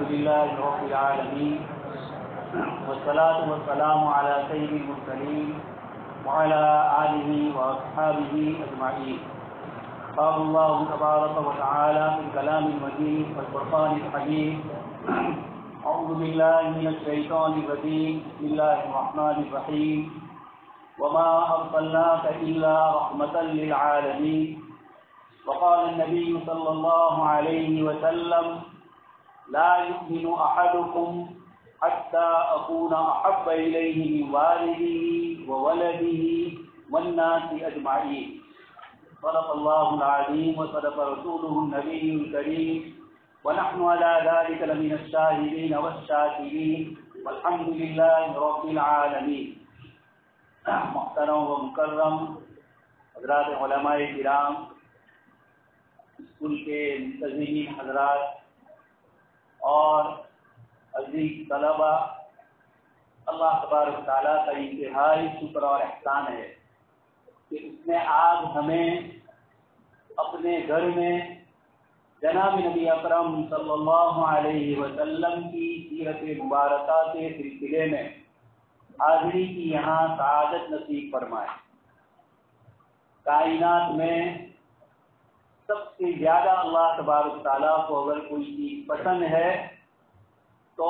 لله رب العالمين والصلاة والسلام على سيد المرسلين وعلى آله وأصحابه أجمعين. قال الله تبارك وتعالى في الكلام المجيد والفرقان الحميد: أعوذ بالله من الشيطان الرجيم. بسم الله الرحمن الرحيم. وما أرسلناك إلا رحمة للعالمين. وقال النبي صلى الله عليه وسلم: لا يؤمن أحدكم حتى أكون أحب إليه من والده وولده والناس أجمعين. صدق الله العظيم وصدق رسوله النبي الكريم ونحن على ذلك لمن الشاهدين والشاكرين والحمد لله رب العالمين. محترم و مکرم حضرات علماء کرام، اسکول کے منتظمین حضرات اور عزیز طلبہ، اللہ تبارک و تعالیٰ کا انتہائی شکر اور احسان ہے کہ اس نے آج ہمیں اپنے گھر میں جناب نبی اکرم صلی اللہ علیہ وسلم کی سیرت مبارکہ کے سلسلے میں حاضری کی یہاں سعادت نصیب فرمائے۔ کائنات میں سب سے زیادہ اللہ تبارک تعالیٰ کو اگر کوئی چیز پسند ہے تو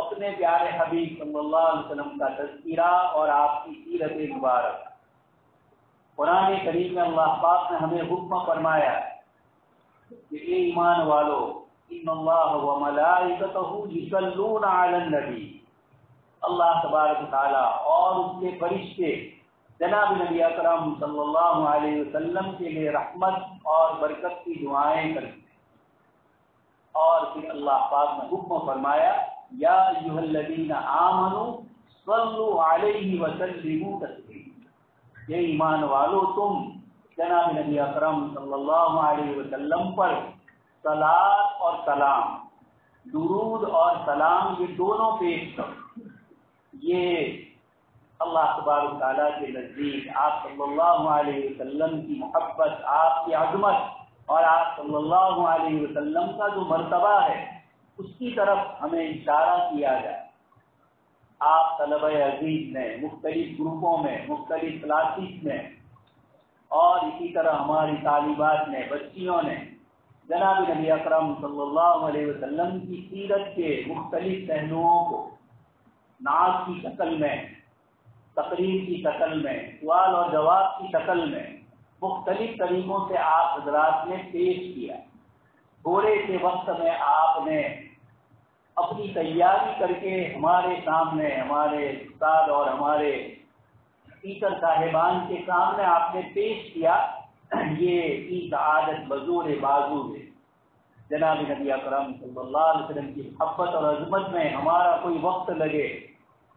اپنے پیارے حبیب صلی اللہ علیہ وسلم کا تذکرہ اور آپ کی سیرت مبارک۔ قرآن کریم میں اللہ پاک نے ہمیں حکم فرمایا کہ اے ایمان والو، ان اللہ و ملائکتہ یصلون علی النبی، اللہ تبارک تعالیٰ اور اس کے فرشتے جناب نبی اکرم صلی اللہ علیہ وسلم کے لیے رحمت اور برکت کی دعائیں کرتے ہیں۔ اور پھر اللہ پاک نے حکم فرمایا: یا ایھا الذین آمنوا صلوا علیہ وسلموا تسلیما، یہ ایمان والو تم جناب نبی اکرم صلی اللہ علیہ وسلم پر صلاۃ اور سلام، درود اور سلام، یہ دونوں پیش کرو۔ یہ اللہ تبارک تعالیٰ کے نزدیک آپ صلی اللہ علیہ وسلم کی محبت، آپ کی عظمت اور آپ صلی اللہ علیہ وسلم کا جو مرتبہ ہے اس کی طرف ہمیں اشارہ کیا جائے۔ آپ طلبہ عزیز نے مختلف گروپوں میں، مختلف کلاسز میں، اور اسی طرح ہماری طالبات نے، بچیوں نے جناب نبی اکرم صلی اللہ علیہ وسلم کی سیرت کے مختلف پہلوؤں کو نعت کی شکل میں، تقریر کی شکل میں، سوال اور جواب کی شکل میں مختلف طریقوں سے آپ حضرات نے پیش کیا۔ تھوڑے سے وقت میں آپ نے اپنی تیاری کر کے ہمارے سامنے، ہمارے استاد اور ہمارے ٹیچر صاحبان کے سامنے آپ نے پیش کیا۔ یہ کی سعادت بزور بازو ہے۔ جناب نبی اکرم صلی اللہ علیہ وسلم کی محبت اور عظمت میں ہمارا کوئی وقت لگے،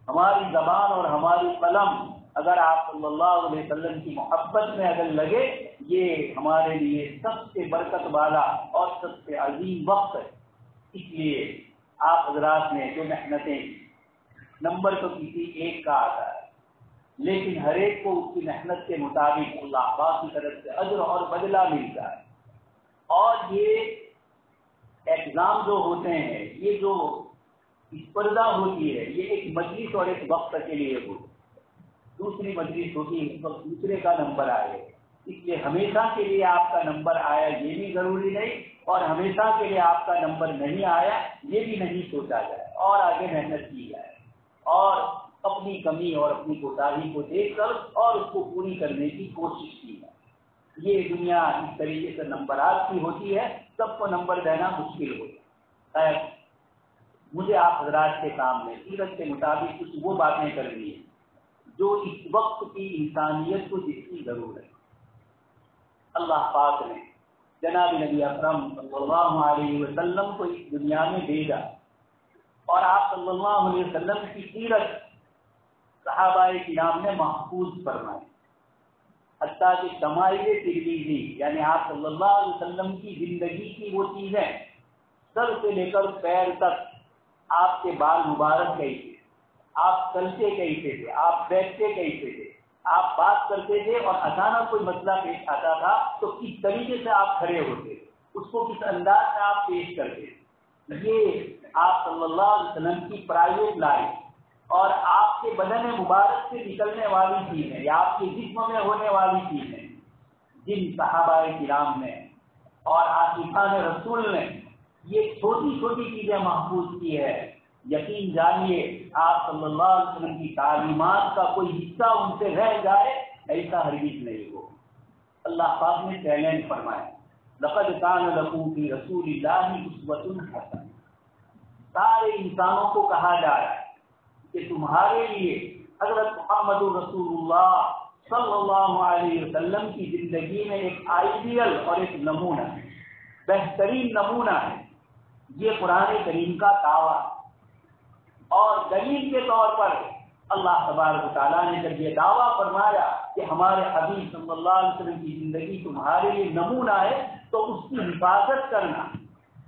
ہماری زبان اور ہماری قلم اگر آپ صلی اللہ علیہ وسلم کی محبت میں اگر لگے، یہ ہمارے لیے سب سے برکت والا اور سب سے عظیم وقت ہے۔ اس لیے آپ حضرات نے جو محنتیں، نمبر تو کسی ایک کا آتا ہے لیکن ہر ایک کو اس کی محنت کے مطابق اللہ پاک کی طرف سے اجر اور بدلہ ملتا ہے۔ اور یہ ایگزام جو ہوتے ہیں، یہ جو اسپردھا ہوتی ہے، یہ ایک مجلس اور ایک وقت کے لیے ہوتی ہے۔ دوسری مجلس ہوتی ہے، اس وقت دوسرے کا نمبر آئے، اس لیے ہمیشہ کے لیے آپ کا نمبر آیا یہ بھی ضروری نہیں، اور ہمیشہ کے لیے آپ کا نمبر نہیں آیا یہ بھی نہیں سوچا جائے، اور آگے محنت کی جائے۔ اور اپنی کمی اور اپنی کوتاہی کو دیکھ کر اور اس کو پوری کرنے کی کوشش کی ہے۔ یہ دنیا اس طریقے سے نمبرات کی ہوتی ہے، سب کو نمبر دینا مشکل ہوتا ہے۔ مجھے آپ حضرات کے سامنے سیرت کے مطابق کچھ وہ باتیں کرنی ہیں جو اس وقت کی انسانیت کو جس کی ضرورت ہے۔ اللہ پاک نے جناب نبی اکرم صلی اللہ علیہ وسلم کو اس دنیا میں بھیجا اور آپ صلی اللہ علیہ وسلم کی سیرت صحابہ کرام نے محفوظ فرمائی، حتیٰ کہ شمائل ترمذی یعنی آپ صلی اللہ علیہ وسلم کی زندگی کی وہ چیزیں، سر سے لے کر پیر تک، آپ کے بال مبارک کیسے، آپ چلتے کیسے تھے، آپ بیٹھتے کیسے تھے، آپ بات کرتے تھے اور اچانک کوئی مسئلہ پیش آتا تھا تو کس طریقے سے آپ کھڑے ہوتے، اس کو کس انداز میں آپ پیش کرتے، یہ آپ صلی اللہ علیہ وسلم کی پرائیویٹ لائف اور آپ کے بدن مبارک سے نکلنے والی چیزیں یا آپ کے جسم میں ہونے والی چیزیں، جن صحابہ کرام نے اور عاشقان رسول نے یہ چھوٹی چھوٹی چیزیں محفوظ کی ہے، یقین جانیے آپ صلی اللہ علیہ وسلم کی تعلیمات کا کوئی حصہ ان سے رہ جائے ایسا ہرگز نہیں ہو۔ اللہ پاک نے چیلنج فرمایا، لقد کان لکم فی رسول اللہ اسوۃ حسنہ، سارے انسانوں کو کہا جا رہا ہے کہ تمہارے لیے حضرت محمد رسول اللہ صلی اللہ علیہ وسلم کی زندگی میں ایک آئیڈیل اور ایک نمونہ ہے، بہترین نمونہ ہے۔ یہ قرآن کریم کا دعویٰ اور دلیل کے طور پر اللہ تبارک و تعالیٰ نے جب یہ دعویٰ فرمایا کہ ہمارے حبیب صلی اللہ علیہ وسلم کی زندگی تمہارے لیے نمونہ ہے تو اس کی حفاظت کرنا،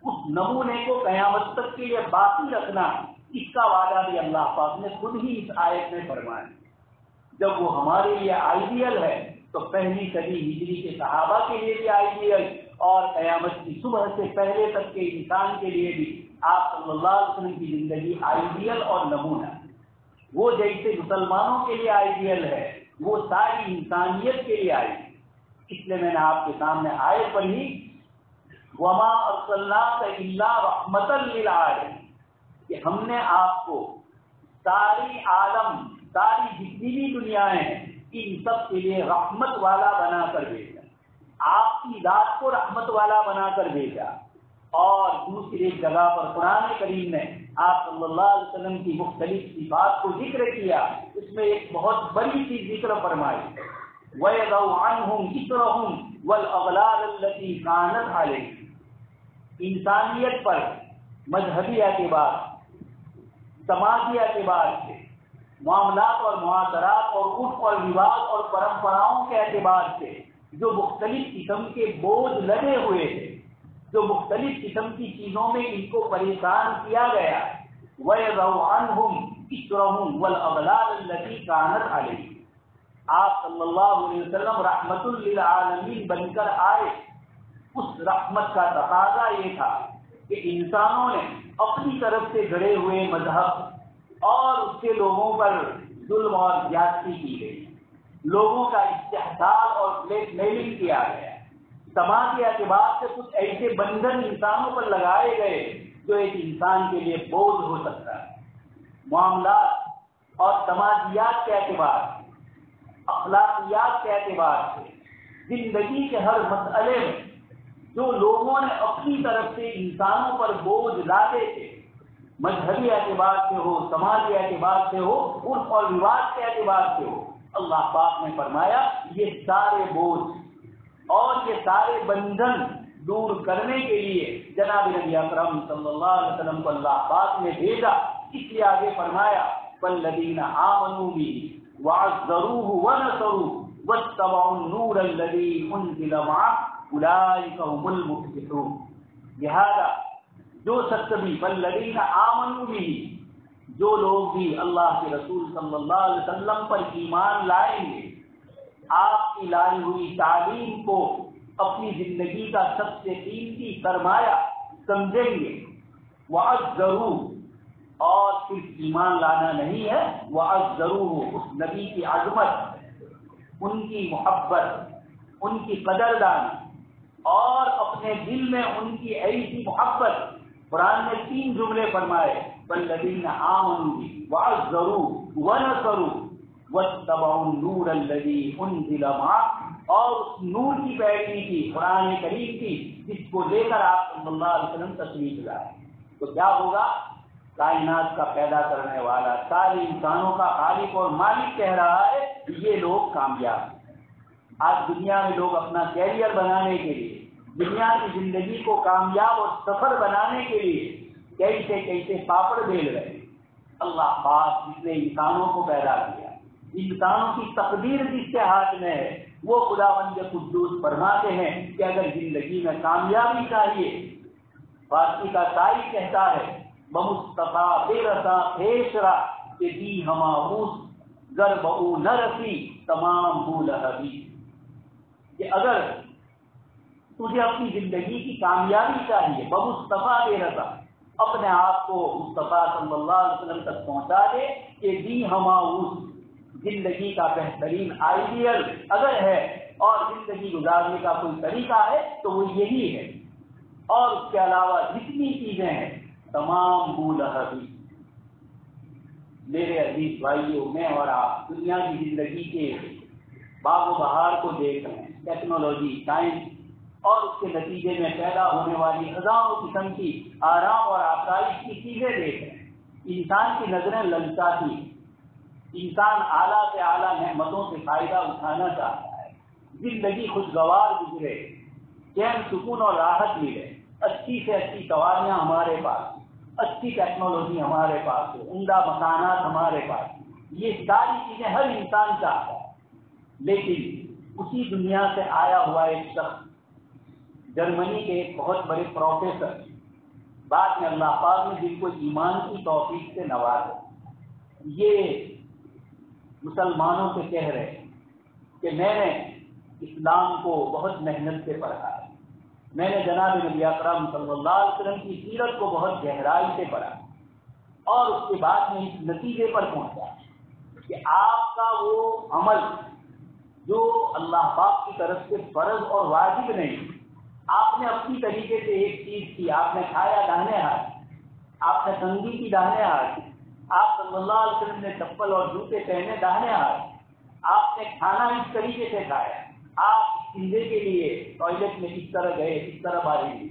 اس نمونے کو قیامت تک کے لیے باقی رکھنا، اس کا وعدہ بھی اللہ پاک نے خود ہی اس آیت میں فرمایا۔ جب وہ ہمارے لیے آئیڈیل ہے تو پہلی صدی ہجری کے صحابہ کے لیے بھی آئیڈیل اور قیامت کی صبح سے پہلے تک کے انسان کے لیے بھی آپ صلی اللہ علیہ وسلم کی زندگی آئیڈیل اور نمونہ ہے۔ وہ جیسے مسلمانوں کے لیے آئیڈیل ہے وہ ساری انسانیت کے لیے آئیڈیل، اس لیے میں نے آپ کے سامنے آیت پڑھی، وما ارسلناک الا رحمتا للعالمین، کہ ہم نے آپ کو ساری عالم، ساری جتنی بھی دنیایں ہیں ان سب کے لیے رحمت والا بنا کر بھیجا، آپ کی ذات کو رحمت والا بنا کر بھیجا۔ اور دوسری جگہ پر قرآن کریم نے آپ صلی اللہ علیہ وسلم کی مختلف صفات کو ذکر کیا، اس میں ایک بہت بڑی چیز ذکر فرمائی، وَيَضَعُ عَنْهُمْ إِصْرَهُمْ وَالْأَغْلَالَ الَّتِي كَانَتْ عَلَيْهِمْ، انسانیت پر مذہبی اعتبار، سماجی اعتبار سے، معاملات اور معاشرات اور عرف اور رواج اور پرمپراؤں کے اعتبار سے جو مختلف قسم کے بوجھ لگے ہوئے تھے، جو مختلف قسم کی چیزوں میں ان کو پریشان کیا گیا، وَيَضَعُ عَنْهُمْ إِصْرَهُمْ وَالْأَغْلَالَ الَّتِي كَانَتْ عَلَيْهِمْ، آپ صلی اللہ علیہ وسلم رحمت للعالمین بن کر آئے۔ اس رحمت کا تقاضا یہ تھا کہ انسانوں نے اپنی طرف سے گڑے ہوئے مذہب اور اس کے لوگوں پر ظلم اور زیادتی کی گئی، لوگوں کا استحصال اور بلیک میلنگ کیا گیا، سماجی اعتبار سے کچھ ایسے بندھن انسانوں پر لگائے گئے جو ایک انسان کے لیے بوجھ ہو سکتا ہے۔ معاملات اور سماجیات کے اعتبار سے، اخلاقیات کے اعتبار سے، زندگی کے ہر مسئلے میں جو لوگوں نے اپنی طرف سے انسانوں پر بوجھ لادے تھے، مذہبی اعتبار سے ہو، سماجی اعتبار سے ہو، عرف اور رواج کے اعتبار سے ہو، اللہ پاک نے فرمایا یہ سارے بوجھ اور یہ سارے بندھن دور کرنے کے لیے جناب نبی اکرم صلی اللہ علیہ وسلم کو اللہ پاک نے بھیجا۔ اس لیے آگے فرمایا والذین آمنوا بہ وعزروہ ونصروہ واتبعوا النور الذی انزل معہ اولئک هم المفلحون، لہذا جو شخص بھی والذین آمنوا بہ، جو لوگ بھی اللہ کے رسول صلی اللہ علیہ وسلم پر ایمان لائیں گے، آپ کی لائی ہوئی تعلیم کو اپنی زندگی کا سب سے قیمتی سرمایہ سمجھیں گے، وَعَزَّرُوهُ، اور صرف ایمان لانا نہیں ہے، وَعَزَّرُوهُ، اس نبی کی عظمت، ان کی محبت، ان کی قدردانی اور اپنے دل میں ان کی ایسی محبت۔ قرآن نے 3 جملے فرمائے، وَالَّذِينَ آمَنُوا بِهِ وَعَزَّرُوهُ، وَنَصَرُوا وَاتَّبَعُوا النُّورَ الَّذِي أُنزِلَ مَعَهُ، اور اس نور کی پیروی کی، قرآن کریم کی، جس کو لے کر آپ صلی اللہ علیہ وسلم تشریف لائے، تو کیا ہوگا؟ کائنات کا پیدا کرنے والا، سارے انسانوں کا خالق اور مالک کہہ رہا ہے یہ لوگ کامیاب ہیں۔ آج دنیا میں لوگ اپنا کیریئر بنانے کے لیے، دنیا کی زندگی کو کامیاب اور سفل بنانے کے لیے کیسے کیسے پاپڑ بیل رہے ہیں۔ اللہ پاک جس نے انسانوں کو پیدا کیا، انسانوں کی تقدیر جس کے ہاتھ میں ہے، وہ خداوند قدوس فرماتے ہیں کہ اگر زندگی میں کامیابی چاہیے، فارسی کا شاعر کہتا ہے بمصطفیٰ بے رسا پیشرا کہ دی ہماؤس ضرب او نہ رسی تمام بول حبی، کہ اگر تجھے اپنی زندگی کی کامیابی چاہیے، بمصطفیٰ بے رسا، اپنے آپ کو مصطفیٰ صلی اللہ علیہ وسلم تک پہنچا دے کہ دی ہماؤس، زندگی کا بہترین آئیڈیل اگر ہے اور زندگی گزارنے کا کوئی طریقہ ہے تو وہ یہی ہے، اور اس کے علاوہ جتنی چیزیں ہیں تمام بول حبی۔ میرے عزیز بھائیوں، میں اور آپ دنیا کی زندگی کے باغ و بہار کو دیکھ رہے ہیں، ٹیکنالوجی، سائنس اور اس کے نتیجے میں پیدا ہونے والی ہزاروں قسم کی آرام اور آسائش کی چیزیں دیکھ رہے ہیں۔ انسان کی نظریں للچاتی، انسان اعلیٰ سے اعلیٰ نعمتوں سے فائدہ اٹھانا چاہتا ہے، زندگی خوشگوار گزرے، چین سکون اور راحت ملے، اچھی سے اچھی سواریاں ہمارے پاس، اچھی ٹیکنالوجی ہمارے پاس ہو، عمدہ مکانات ہمارے پاس، یہ ساری چیزیں ہر انسان چاہتا ہے۔ لیکن اسی دنیا سے آیا ہوا ایک شخص، جرمنی کے ایک بہت بڑے پروفیسر، بعد میں اللہ پاک نے جن کو ایمان کی توفیق سے نوازا، یہ مسلمانوں سے کہہ رہے ہیں کہ میں نے اسلام کو بہت محنت سے پڑھا ہے، میں نے جناب نبی اکرم صلی اللہ علیہ وسلم کی سیرت کو بہت گہرائی سے پڑھا، اور اس کے بعد میں اس نتیجے پر پہنچا کہ آپ کا وہ عمل جو اللہ پاک کی طرف سے فرض اور واجب نہیں، آپ نے اپنی طریقے سے ایک چیز کی، آپ نے کھایا داہنے ہاتھ، آپ نے تنگی کی داہنے ہاتھ، آپ صلی اللہ علیہ وسلم نے چپل اور جوتے پہنے داہنے ہاتھ، آپ نے کھانا اس طریقے سے کھایا، آپ استنجے کے لیے ٹوائلٹ میں کس طرح گئے، کس طرح باری ہوئی،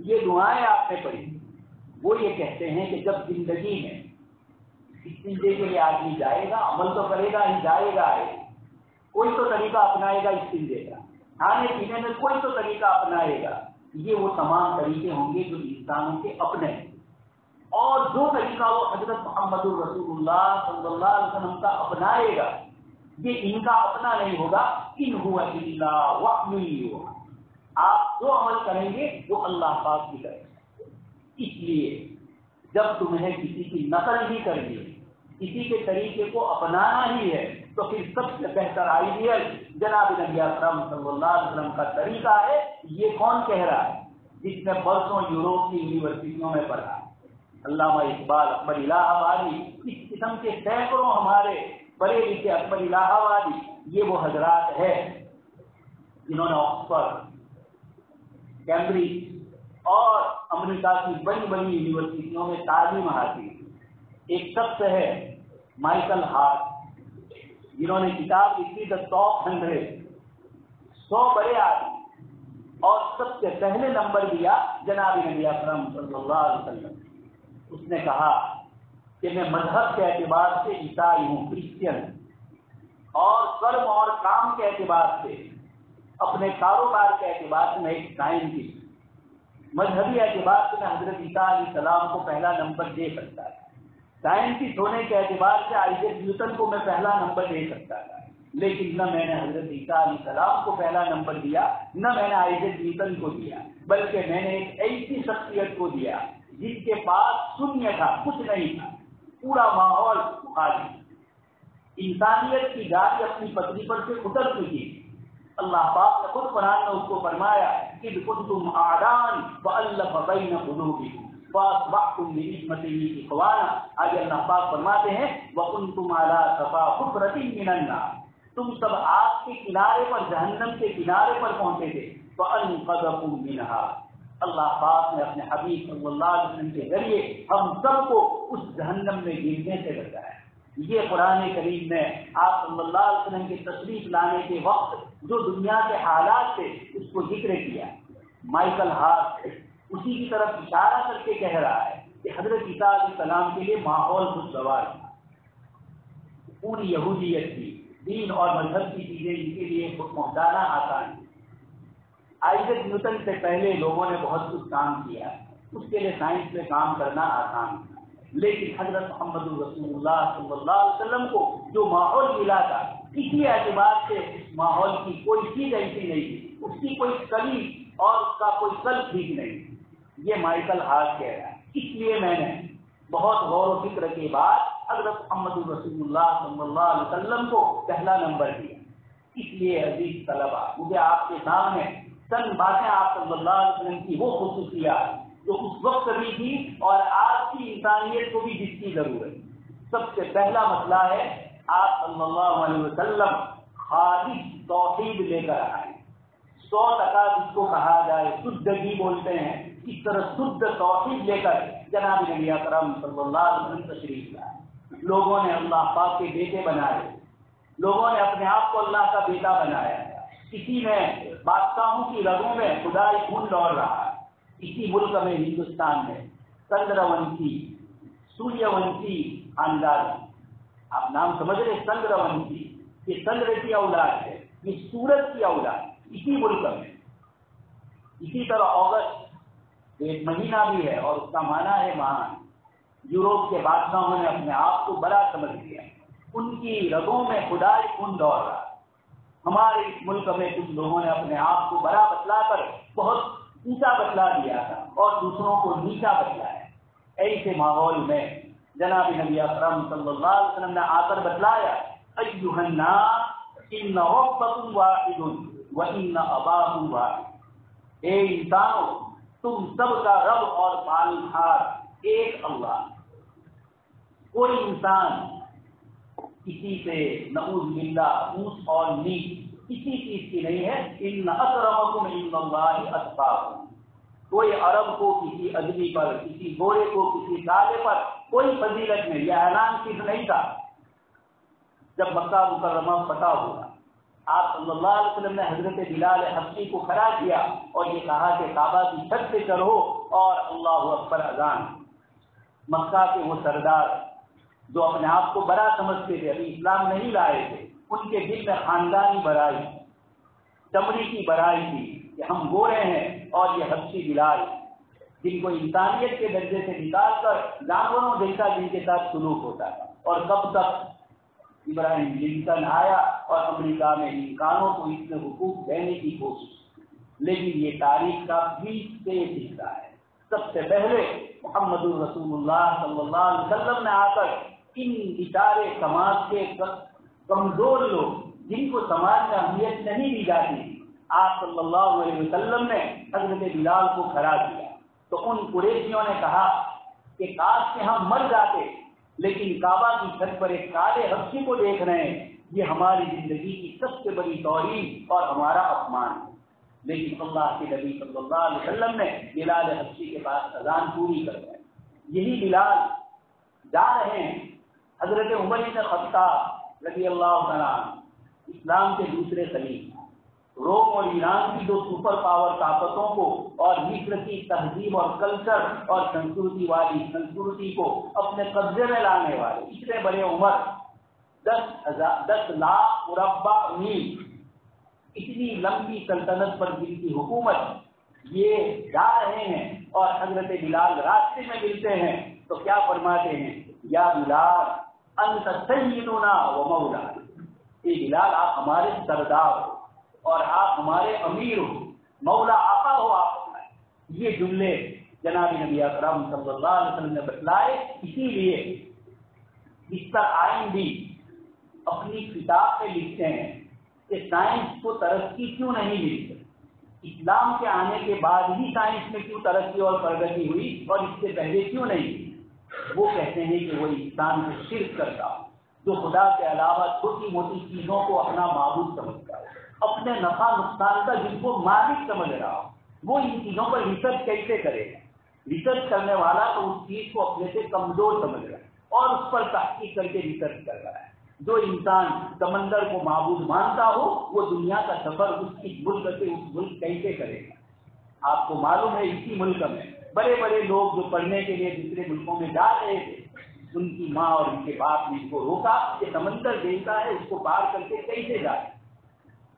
یہ دعائیں آپ نے پڑھی۔ وہ یہ کہتے ہیں کہ جب زندگی میں استنجے کے لیے آدمی جائے گا، عمل تو کرے گا ہی، جائے گا، کوئی تو طریقہ اپنائے گا استنجے کا، کھانے پینے میں کوئی تو طریقہ اپنائے گا، یہ وہ تمام طریقے ہوں گے جو انسانوں کے اپنے ہیں، اور جو طریقہ وہ حضرت محمد الرسول اللہ صلی اللہ علیہ وسلم کا اپنائے گا یہ ان کا اپنا نہیں ہوگا، ان ہوا الا وحی یوحی، آپ جو عمل کریں گے وہ اللہ پاک کی طرف۔ اس لیے جب تمہیں کسی کی نقل ہی کرنی ہے، کسی کے طریقے کو اپنانا ہی ہے، تو پھر سب سے بہتر آئیڈیل جناب نبی اکرم صلی اللہ علیہ وسلم کا طریقہ ہے۔ یہ کون کہہ رہا ہے؟ جس نے برسوں یوروپ کی یونیورسٹیوں میں پڑھا، علامہ اقبال، اکبر الہ آبادی، اس قسم کے سینکڑوں ہمارے بڑے لکھے اکبر الہ آبادی، یہ وہ حضرات ہیں جنہوں نے آکسفورڈ، کیمبرج اور امریکہ کی بڑی بڑی یونیورسٹیوں میں تعلیم حاصل کی۔ ایک شخص ہے مائیکل ہارٹ، جنہوں نے کتاب لکھی دا ٹاپ 100 بڑے آدمی، اور سب سے پہلے نمبر دیا جناب نبی اکرم صلی اللہ علیہ وسلم۔ اس نے کہا کہ میں مذہب کے اعتبار سے عیسائی ہوں، کرسچن، اور کرم اور کام کے اعتبار سے، اپنے کاروبار کے اعتبار سے میں ایک سائنٹسٹ، مذہبی اعتبار سے میں حضرت عیسیٰ علیہ السلام کو پہلا نمبر دے سکتا تھا، سائنٹسٹ ہونے کے اعتبار سے آئزیک نیوٹن کو میں پہلا نمبر دے سکتا تھا، لیکن نہ میں نے حضرت عیسیٰ علیہ السلام کو پہلا نمبر دیا، نہ میں نے آئزیک نیوٹن کو دیا، بلکہ میں نے ایک ایسی شخصیت کو دیا جس کے پاس شونیہ تھا، کچھ نہیں تھا، پورا ماحول خالی، انسانیت کی گاڑی اپنی پٹری پر سے اتر چکی۔ اللہ پاک نے خود قرآن میں اس کو فرمایا اذ کنتم اعداء فالف بین قلوبکم فاصبحتم بنعمتہ اخوانا۔ آگے اللہ پاک فرماتے ہیں وکنتم علی شفا حفرۃ من النار، تم سب آگ کے کنارے پر، جہنم کے کنارے پر پہنچے تھے، فانقذکم منها۔ اللہ پاک نے اپنے حبیب صلی اللہ علیہ وسلم کے ذریعے ہم سب کو اس جہنم میں گرنے سے بچایا۔ یہ قرآن کریم میں آپ صلی اللہ علیہ وسلم کے تشریف لانے کے وقت جو دنیا کے حالات تھے اس کو ذکر کیا. مائیکل ہارٹ اسی کی طرف اشارہ کر کے کہہ رہا ہے کہ حضرت عیسیٰ علیہ السلام کے لیے ماحول خوشگوار تھا. پوری یہودیت کی دین اور مذہب کی چیزیں ان کے لیے پہنچانا آسان ہے. آئزیک نیوٹن سے پہلے لوگوں نے بہت کچھ کام کیا، اس کے لیے سائنس میں کام کرنا آسان تھا، لیکن حضرت محمد رسول اللہ صلی اللہ علیہ وسلم کو جو ماحول ملا تھا کسی اعتبار سے ماحول کی کوئی چیز ایسی نہیں تھی، اس کی کوئی کلی اور اس کا کوئی کل ٹھیک نہیں. یہ مائیکل ہارٹ کہہ رہا ہے. اس لیے میں نے بہت غور و فکر کے بعد حضرت محمد رسول اللہ صلی اللہ علیہ وسلم کو پہلا نمبر دیا. اس لیے عزیز طلبا مجھے آپ کے سامنے چند باتیں آپ صلی اللہ علیہ وسلم کی وہ خصوصیات جو اس وقت بھی تھی اور آج کی انسانیت کو بھی جس کی ضرورت. سب سے پہلا مسئلہ ہے آپ صلی اللہ علیہ وسلم خالص توحید لے کر آئے. 100% جس کو کہا جائے شدگی بولتے ہیں، اس طرح شدھ توحید لے کر جناب نبی اکرم صلی اللہ علیہ وسلم تشریف لائے. لوگوں نے اللہ پاک کے بیٹے بنائے، لوگوں نے اپنے آپ کو اللہ کا بیٹا بنایا. کسی میں بادشاہوں کی رگوں میں خدائی خون دوڑ رہا ہے. اسی ملک میں ہندوستان میں چندر ونشی سوریہ ونشی خاندان، آپ نام سمجھ رہے چندر ونشی، یہ چندر کی اولاد ہے، یہ سورج کی اولاد. اسی ملک میں اسی طرح اگست ایک مہینہ بھی ہے اور اس کا معنی ہے مہان. یوروپ کے بادشاہوں نے اپنے آپ کو بڑا سمجھ لیا، ان کی رگوں میں خدائی خون دوڑ رہا. ہمارے اس ملک میں کچھ لوگوں نے اپنے آپ کو بڑا بتلا کر بہت اونچا بتلا دیا تھا اور دوسروں کو نیچا بتلایا. ایسے ماحول میں جناب نبی اکرم صلی اللہ علیہ وسلم نے آ کر بتلایا ایھا الناس ان ربکم واحد وان اباکم واحد. اے انسانوں، تم سب کا رب اور پالنہار ایک اللہ. کوئی انسان کسی سے نعوذ باللہ اونچ اور نیچ کسی چیز کی نہیں ہے. ان اکرمکم عند اللہ اتقاکم. کوئی عرب کو کسی اجمی پر، کسی گورے کو کسی کالے پر کوئی فضیلت نہیں. یہ اعلان صرف نہیں تھا. جب مکہ مکرمہ فتح ہوا آپ صلی اللہ علیہ وسلم نے حضرت بلال حبشی کو کھڑا کیا اور یہ کہا کہ کعبہ کی چھت پہ چڑھو اور اللہ اکبر اذان. مکہ کے وہ سردار جو اپنے آپ کو بڑا سمجھتے تھے، ابھی اسلام نہیں لائے تھے، ان کے دل میں خاندانی برائی، چمڑی کی برائی تھی کہ ہم گورے ہیں اور یہ حبشی بلال جن کو انسانیت کے درجے سے نکال کر جانوروں جیسا جن کے ساتھ سلوک ہوتا ہے. اور کب تک ابراہیم لنکن آیا اور امریکہ میں انسانوں کو اس میں حقوق دینے کی کوشش، لیکن یہ تاریخ کا 20 تیز حصہ ہے. سب سے پہلے محمد رسول اللہ صلی اللہ علیہ وسلم نے آ کر ان بیچارے سماج کے کمزور لوگ جن کو سماج میں اہمیت نہیں دی جاتی، آپ صلی اللہ علیہ وسلم نے حضرت بلال کو کھڑا کیا. تو ان قریشیوں نے کہا کہ کاش کہ ہم مر جاتے، لیکن کعبہ کی چھت پر ایک کالے حبشی کو دیکھ رہے ہیں، یہ ہماری زندگی کی سب سے بڑی توہین اور ہمارا اپمان ہے. لیکن اللہ کے نبی صلی اللہ علیہ وسلم نے بلال حبشی کے پاس اذان پوری کر دی. یہی بلال جا رہے ہیں. حضرت عمر بن خطاب رضی اللہ عنہ اسلام کے دوسرے خلیفہ، روم اور ایران کی دو سپر پاور طاقتوں کو اور مصر کی تہذیب اور کلچر اور سنسکرتی کو اپنے قبضے میں لانے والے اتنے بڑے عمر، 10 لاکھ مربع میل اتنی لمبی سلطنت پر جن کی حکومت، یہ جا رہے ہیں اور حضرت بلال راستے میں ملتے ہیں تو کیا فرماتے ہیں؟ یا بلال انت سیدنا و مولانا. اے بلال آپ ہمارے سردار ہو اور آپ ہمارے امیر ہو، مولا آقا ہو آپ. یہ جملے جناب نبی اکرم صلی اللہ علیہ وسلم نے بتلائے. اسی لیے مسٹر آئین بھی اپنی کتاب میں لکھتے ہیں کہ سائنس کو ترقی کیوں نہیں ملی، اسلام کے آنے کے بعد ہی سائنس میں کیوں ترقی اور پرگتی ہوئی اور اس سے پہلے کیوں نہیں. وہ کہتے ہیں کہ وہ انسان کو شرک کرتا ہو، جو خدا کے علاوہ چھوٹی موٹی چیزوں کو اپنا معبود سمجھتا ہو، اپنے نفع نقصان کا جن کو مالک سمجھ رہا ہو، وہ ان چیزوں پر ریسرچ کیسے کرے گا؟ ریسرچ کرنے والا تو اس چیز کو اپنے سے کمزور سمجھ رہا ہے. اور اس پر تحقیق کر کے ریسرچ کر رہا ہے۔ جو انسان سمندر کو معبود مانتا ہو وہ دنیا کا سفر اس کی ملک سے اس ملک کیسے کرے گا؟ آپ کو معلوم ہے اسی ملک میں بڑے بڑے لوگ جو پڑھنے کے لیے دوسرے ملکوں میں جا رہے تھے، ان کی ماں اور ان کے باپ نے ان کو روکا کہ سمندر دیکھتا ہے اس کو پار کر کے کیسے جائے؟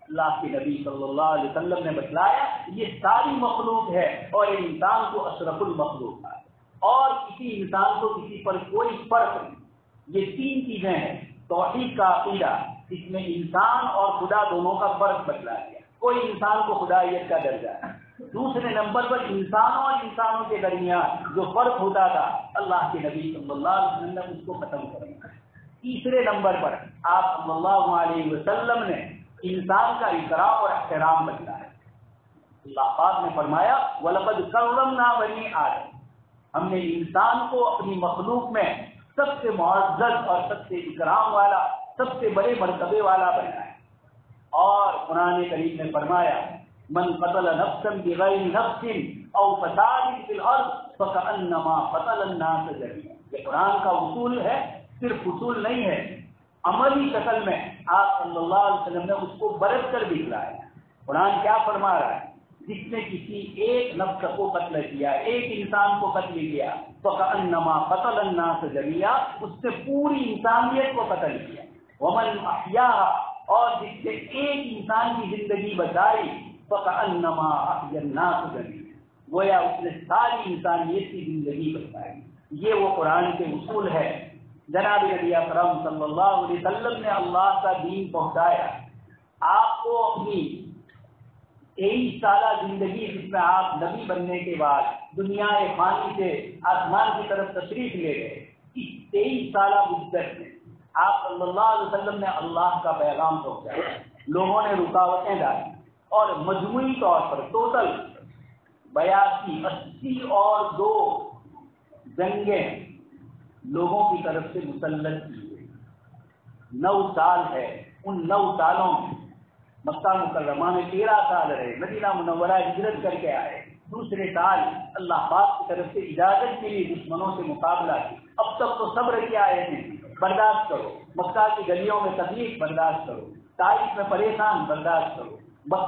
اللہ کے نبی صلی اللہ علیہ وسلم نے بتلایا یہ ساری مخلوق ہے اور یہ انسان کو اشرف المخلوق ہے، اور کسی انسان کو کسی پر کوئی فرق نہیں۔ یہ تین چیزیں ہیں، توحید کا عقیدہ، اس میں انسان اور خدا دونوں کا فرق بتلا دیا، کوئی انسان کو خدائیت کا درجہ ہے۔ دوسرے نمبر پر انسانوں اور انسانوں کے درمیان جو فرق ہوتا تھا اللہ کے نبی صلی اللہ علیہ وسلم نے اس کو ختم کر دیا۔ تیسرے نمبر پر آپ صلی اللہ علیہ وسلم نے انسان کا اکرام اور احترام بتلایا ہے۔ اللہ پاک نے فرمایا وَلَقَدْ كَرَّمْنَا بَنِي آدَمَ، ہم نے انسان کو اپنی مخلوق میں سب سے معزز اور سب سے اکرام والا، سب سے بڑے مرتبے والا بنایا۔ اور قرآن کریم نے فرمایا من قتل نفسا بغیر نفس او فساد فی الارض فکأنما قتل الناس جميعا، یہ قرآن کا اصول ہے، صرف اصول نہیں ہے، عملی شکل میں آپ صلی اللہ علیہ وسلم نے اس کو برت کر دکھلایا۔ قرآن کیا فرما رہا ہے؟ جس نے کسی ایک نفس کو قتل کیا، ایک انسان کو قتل کیا، فکأنما قتل الناس جميعا، اس سے پوری انسانیت کو قتل کیا۔ ومن احیاها، اور جس نے ایک انسان کی زندگی بچائی، فکأنما احیا الناس جميعا، گویا اس نے ساری انسانیت کی زندگی بچائی۔ یہ وہ قرآن کے اصول ہے۔ جناب نبی اکرم صلی اللہ علیہ وسلم نے اللہ کا دین پہنچایا۔ آپ کو اپنی 23 سالہ زندگی، جس میں آپ نبی بننے کے بعد دنیا فانی سے آسمان کی طرف تشریف لے گئے، اس 23 سالہ مدت میں آپ صلی اللہ علیہ وسلم نے اللہ کا پیغام پہنچایا۔ لوگوں نے رکاوٹیں ڈالی اور مجموعی طور پر ٹوٹل 82، 80 اور 2 جنگیں لوگوں کی طرف سے مسلط کی ہوئی۔ 9 سال ہے، ان 9 سالوں میں مکہ مکرمہ میں 13 سال رہے، مدینہ منورہ ہجرت کر کے آئے، دوسرے سال اللہ پاک کی طرف سے اجازت کے لیے دشمنوں سے مقابلہ کی۔ اب تک تو صبر کیا آئے ہیں، برداشت کرو، مکہ کی گلیوں میں تکلیف برداشت کرو، طائف میں پریشان برداشت کرو،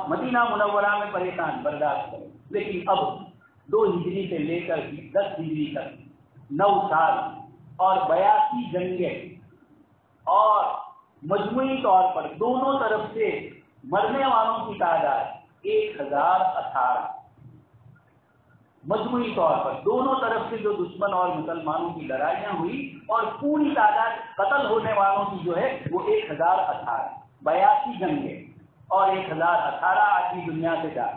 مدینہ منورہ میں پریشان برداشت کرو، لیکن اب 2 ہجری سے لے کر 10 ہجری تک 9 سال اور 82 جنگیں، اور مجموعی طور پر دونوں طرف سے مرنے والوں کی تعداد 1018، مجموعی طور پر دونوں طرف سے جو دشمن اور مسلمانوں کی لڑائیاں ہوئی، اور پوری تعداد قتل ہونے والوں کی جو ہے وہ 1018، 82 جنگیں اور 1018 آدمی دنیا سے جا۔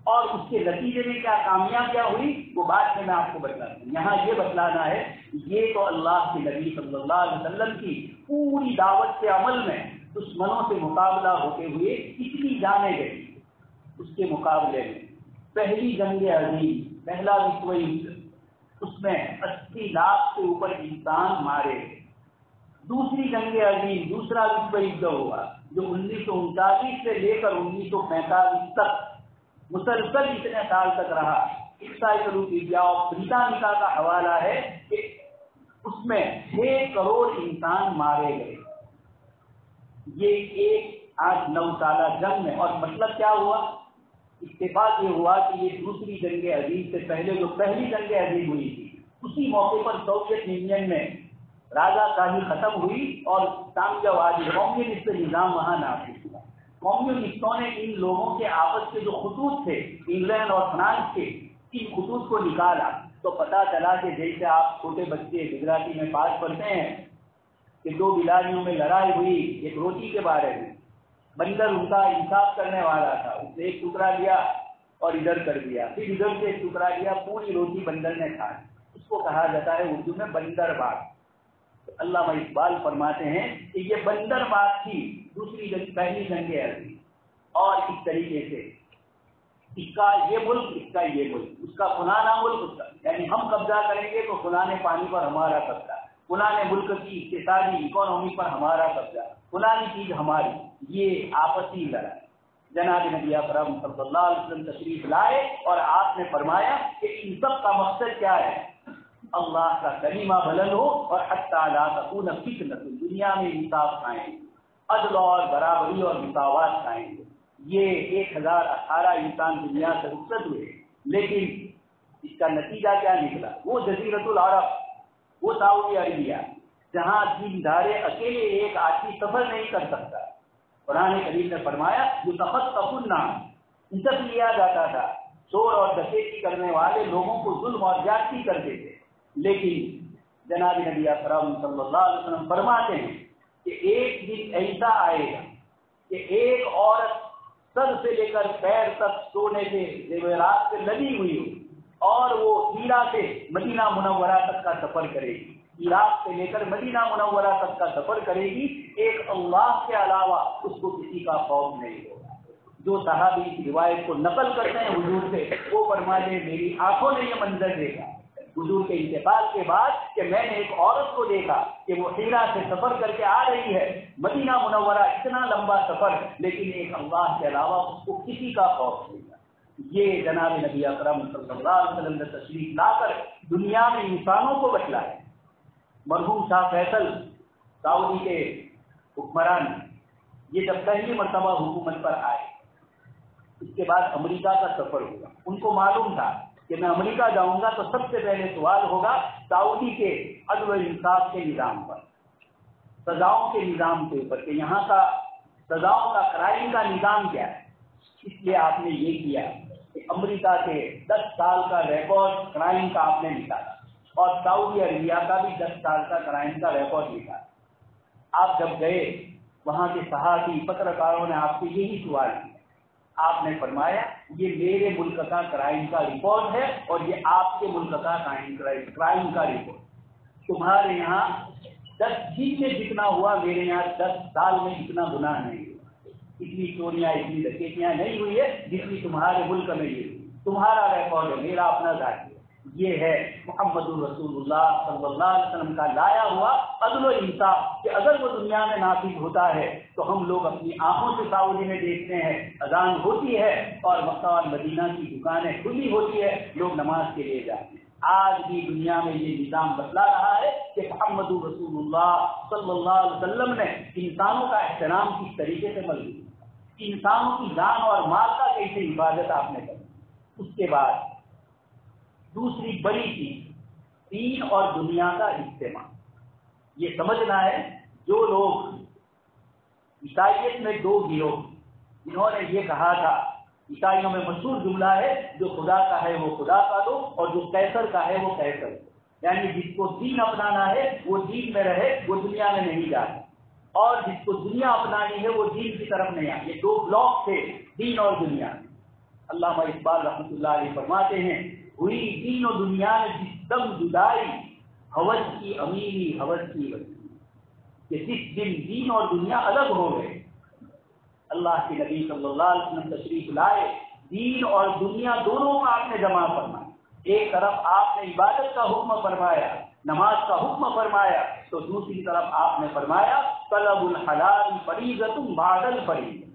اور اس کے نتیجے میں کیا کامیابیاں ہوئی وہ بات میں آپ کو بتلاتا ہوں۔ یہاں یہ بتلانا ہے یہ تو اللہ کے نبی صلی اللہ علیہ وسلم کی پوری دعوت کے عمل میں دشمنوں سے مقابلہ ہوتے ہوئے اتنی جانیں گئی۔ اس کے مقابلے میں پہلی جنگ عظیم، پہلا وشو یدھ، اس میں 80 لاکھ سے اوپر انسان مارے گئے۔ دوسری جنگ عظیم، دوسرا وشو یدھ ہوا جو 1939 سے لے کر 1945 تک مسلسل اتنے سال تک رہا۔ انسائکلوپیڈیا آف بریٹانیکا کا حوالہ ہے کہ اس میں 6 کروڑ انسان مارے گئے، یہ ایک 8-9 سالہ جنگ میں۔ اور مطلب کیا ہوا؟ اتفاق یہ ہوا کہ یہ دوسری جنگ عظیم سے پہلے جو پہلی جنگ عظیم ہوئی تھی، اسی موقع پر سوویت یونین میں راجا شاہی ختم ہوئی اور سامراجوادی کمیونسٹ نظام وہاں نافذ ہوا۔ کمیونسٹوں نے ان لوگوں کے آپس کے جو خطوط تھے انگلینڈ اور فرانس کے، ان خطوط کو نکالا تو پتا چلا کہ جیسے آپ چھوٹے بچے گجراتی میں پاس پڑھتے ہیں کہ 2 بلاریوں میں لڑائی ہوئی ایک روٹی کے بارے میں، بندر ان کا انصاف کرنے والا تھا، اس نے ایک ٹکڑا لیا اور ادھر کر دیا، پھر ادھر سے ایک ٹکڑا لیا، پوری روٹی بندر نے کھا، اس کو کہا جاتا ہے اردو میں بندر بات۔ علامہ اقبال فرماتے ہیں کہ یہ بندر بات تھی دوسری جنگ، پہلی جنگ عظیم۔ اور اس طریقے سے اس کا یہ ملک، اس کا یہ ملک، اس کا فلانا ملک، اس کا، یعنی ہم قبضہ کریں گے تو فلانے پانی پر ہمارا قبضہ، فلانے ملک کی اقتصادی اکانومی پر ہمارا قبضہ، فلانی چیز ہماری، یہ آپسی لڑائی۔ جناب نبی اکرم صلی اللہ علیہ وسلم تشریف لائے اور آپ نے فرمایا کہ ان سب کا مقصد کیا ہے؟ اللہ کا کلمہ بلند ہو اور حتی لا تکون فتنۃ، دنیا میں انصاف قائم، عدل اور برابری اور مساوات قائم ہو۔ یہ 1018 انسان دنیا سے رخصت ہوئے، لیکن اس کا نتیجہ کیا نکلا؟ وہ جزیرۃ العرب، وہ سعودی عربیہ، جہاں دیندارے اکیلے ایک آدمی سفر نہیں کر سکتا۔ قرآن کریم نے فرمایا یتخطف الناس، عزت لیا جاتا تھا، چور اور ڈکیتی کرنے والے لوگوں کو ظلم اور زیادتی کرتے تھے، لیکن جناب نبی اکرم صلی اللہ علیہ وسلم فرماتے ہیں کہ ایک دن ایسا آئے گا کہ ایک عورت سر سے لے کر پیر تک سونے کے زیورات سے لگی ہوئی ہو اور وہ ہیرا سے مدینہ منورہ تک کا سفر کرے گی، عراق سے لے کر مدینہ منورہ تک کا سفر کرے گی، ایک اللہ کے علاوہ اس کو کسی کا خوف نہیں ہوگا۔ جو صحابی کی روایت کو نقل کرتے ہیں حضور سے، وہ فرماتے ہیں میری آنکھوں نے یہ منظر دیکھا حضور کے انتقال کے بعد کہ میں نے ایک عورت کو دیکھا کہ وہ ہیرا سے سفر کر کے آ رہی ہے مدینہ منورہ، اتنا لمبا سفر، لیکن ایک اللہ کے علاوہ اس کو کسی کا خوف نہیں تھا۔ یہ جناب نبی اکرم صلی اللہ علیہ وسلم نے تشریف لا کر دنیا میں انسانوں کو بتلایا۔ مرحوم شاہ فیصل سعودی کے حکمران، یہ جب پہلی مرتبہ حکومت پر آئے، اس کے بعد امریکہ کا سفر ہوا۔ ان کو معلوم تھا کہ میں امریکہ جاؤں گا تو سب سے پہلے سوال ہوگا سعودی کے عدل و انصاف کے نظام پر، سزاؤں کے نظام کے اوپر، کہ یہاں کا سزاؤں کا، کرائم کا نظام کیا ہے۔ اس لیے آپ نے یہ کیا کہ امریکہ کے 10 سال کا ریکارڈ کرائم کا آپ نے نکالا اور سعودی عربیہ کا بھی 10 سال کا کرائم کا ریکارڈ نکالا۔ آپ جب گئے وہاں کے صحافی پترکاروں نے آپ سے یہی سوال کیا، آپ نے فرمایا یہ میرے ملک کا کرائم کا ریکارڈ ہے اور یہ آپ کے ملک کا کرائم کا ریکارڈ۔ تمہارے یہاں 10 دن میں جتنا ہوا میرے یہاں 10 سال میں اتنا گناہ نہیں ہوا، اتنی چوریاں اتنی ڈکیتیاں نہیں ہوئی ہے جتنی تمہارے ملک میں یہ ہوئی۔ تمہارا ریکارڈ ہے، میرا اپنا ذاتی ہے۔ یہ ہے محمد الرسول اللہ صلی اللہ علیہ وسلم کا لایا ہوا عدل و انصاف، کہ اگر وہ دنیا میں نافذ ہوتا ہے تو ہم لوگ اپنی آنکھوں سے سعودی میں دیکھتے ہیں، اذان ہوتی ہے اور مکہ اور مدینہ کی دکانیں کھلی ہوتی ہے، لوگ نماز کے لیے جاتے ہیں۔ آج بھی دنیا میں یہ نظام بتلا رہا ہے کہ محمد رسول اللہ صلی اللہ علیہ وسلم نے انسانوں کا احترام کس طریقے سے ملک، انسانوں کی جان اور مال کا کیسے حفاظت آپ نے کی۔ اس کے بعد دوسری بڑی چیز دین اور دنیا کا اجتماع۔ یہ سمجھنا ہے جو لوگ عیسائیت میں 2 گروہ، جنہوں نے یہ کہا تھا، عیسائیوں میں مشہور جملہ ہے جو خدا کا ہے وہ خدا کا دو اور جو قیصر کا ہے وہ قیصر، یعنی جس کو دین اپنانا ہے وہ دین میں رہے، وہ دنیا میں نہیں جائے، اور جس کو دنیا اپنانی ہے وہ دین کی طرف نہیں آئے۔ یہ 2 بلاک تھے دین اور دنیا میں۔ علامہ اقبال رحمۃ اللہ علیہ فرماتے ہیں ہوئی دین و دنیا میں جس دم جدائی، حوث کی امیری حوث کی وسیع، کہ جس دن دین اور دنیا الگ ہو گئے، اللہ کے نبی صلی اللہ علیہ وسلم تشریف لائے، دین اور دنیا دونوں کو آپ نے جمع فرمایا۔ ایک طرف آپ نے عبادت کا حکم فرمایا، نماز کا حکم فرمایا، تو دوسری طرف آپ نے فرمایا طلب الحلال فریضۃ بعد الفریضہ،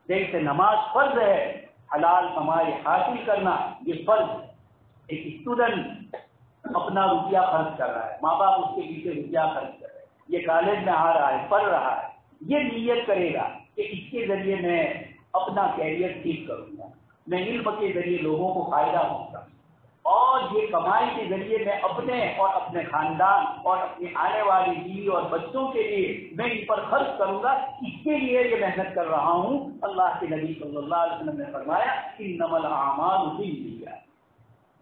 جیسے نماز فرض ہے، حلال کمائی حاصل کرنا یہ فرض ہے۔ ایک اسٹوڈنٹ اپنا روپیہ خرچ کر رہا ہے، ماں باپ اس کے پیچھے روپیہ خرچ کر رہے ہیں، یہ کالج میں آ رہا ہے، پڑھ رہا ہے، یہ نیت کرے گا کہ اس کے ذریعے میں اپنا کیریئر ٹھیک کروں گا، میں علم کے ذریعے لوگوں کو فائدہ پہنچاؤں گا، اور یہ کمائی کے ذریعے میں اپنے اور اپنے خاندان اور اپنی آنے والی بیوی اور بچوں کے لیے میں ان پر خرچ کروں گا، اس کے لیے یہ محنت کر رہا ہوں۔ اللہ کے نبی صلی اللہ علیہ وسلم نے فرمایا انما الاعمال بالنیات،